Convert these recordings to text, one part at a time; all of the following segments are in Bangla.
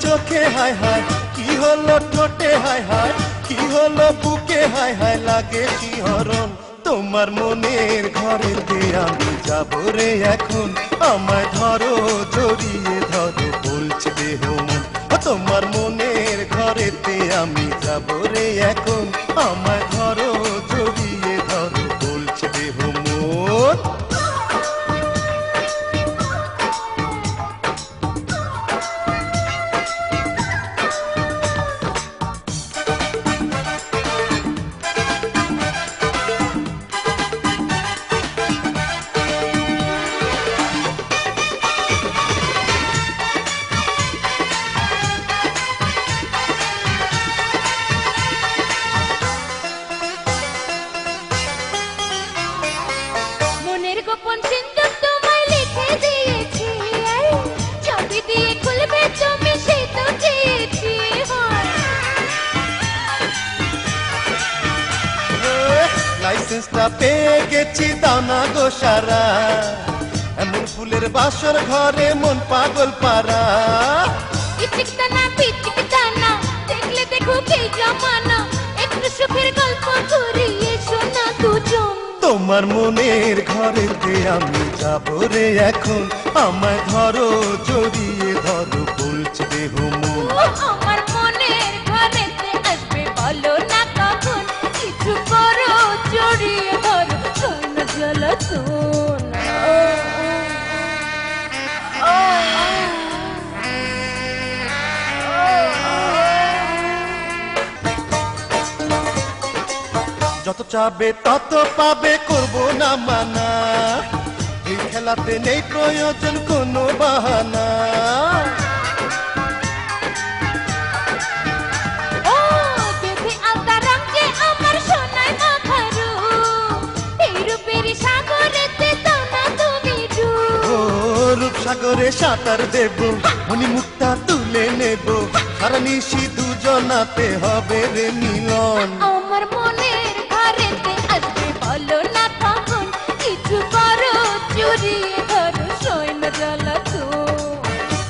চোখে হায় হায় কি হলো ঠোঁটে হায় হায় কি হলো বুকে হায় হায় লাগে শিহরণ তোমার মনের ঘরেতে আমি যাবো রে এখন আমায় ধরো জড়িয়ে ধরো বলছে দেহ মন তোমার মনের ঘরেতে আমি যাবো রে এখন আমায় ধরো জড়িয়ে ধরো বলছে দেহ মন গোপন সিন্ধুক তোমায় লিখে দিয়েছি চাবি দিয়ে খুলবে তুমি সেই তো চেয়েছি লাইসেন্সটা পেয়ে গেছি দাও না গো সারা এমন ফুলের বাসর ঘরে মন পাগল পারা ইচিকটা না পিচিকটা না দেখলে দেখো কে জামানা একটু সুখের গল্প করি এসো না দুজন তোমার মনের ঘরেতে আমি যাবো রে এখন আমায় ধরো জড়িয়ে ধরো বলছে দেহ মন আমার মনের ঘরেতে আসবে বলো না কখন কিছু করো জড়িয়ে ধরো সোনা জ্বালাতন যত চাবে তত পাবে করব না মানা এই খেলাতে নেই প্রয়োজন কোনো বাহানা ও দেখে আলতা রং যে আমার সোনায় মাখারু এই রূপের সাগরেতে তো না তুমি ডুব ও রূপসাগরে সাঁতার দেব মনি মুক্তা তুলে নেব সারা নিশি দুজনাতে হবে রে মিলন আমার মনের ঘরেতে আসবে বলো না কখন কিছু করো চুরিয়ে ধরো সৈন্য জ্বালাতন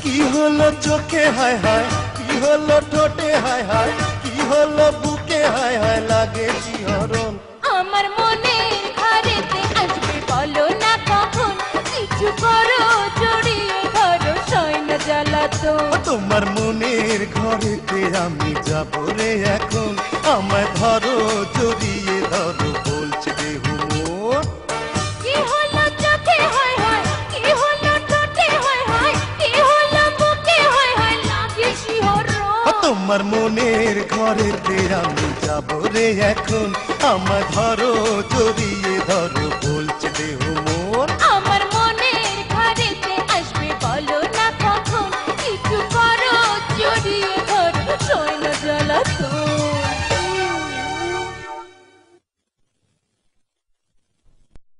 কি হলো চোখে হায় হায় কি হলো ঠোঁটে হায় হায় কি হলো বুকে হায় হায় লাগে শিহরণ আমার মনের ঘরেতে আসবে বলো না কখন কিছু করো জড়িয়ে ধরো সৈন্য জ্বালাতন তোমার মনের ঘরেতে আমি যাবো রে এখন আমায় ধরো জড়িয়ে ধরো বলছে দেহ মন কি হলো চোখে হায় হায় কি হলো ঠোঁটে হায় হায় কি হলো বুকে হায় হায় লাগে শিহরণ তোমার মনের ঘরেতে আমি যাবো রে এখন আমায় ধরো জড়িয়ে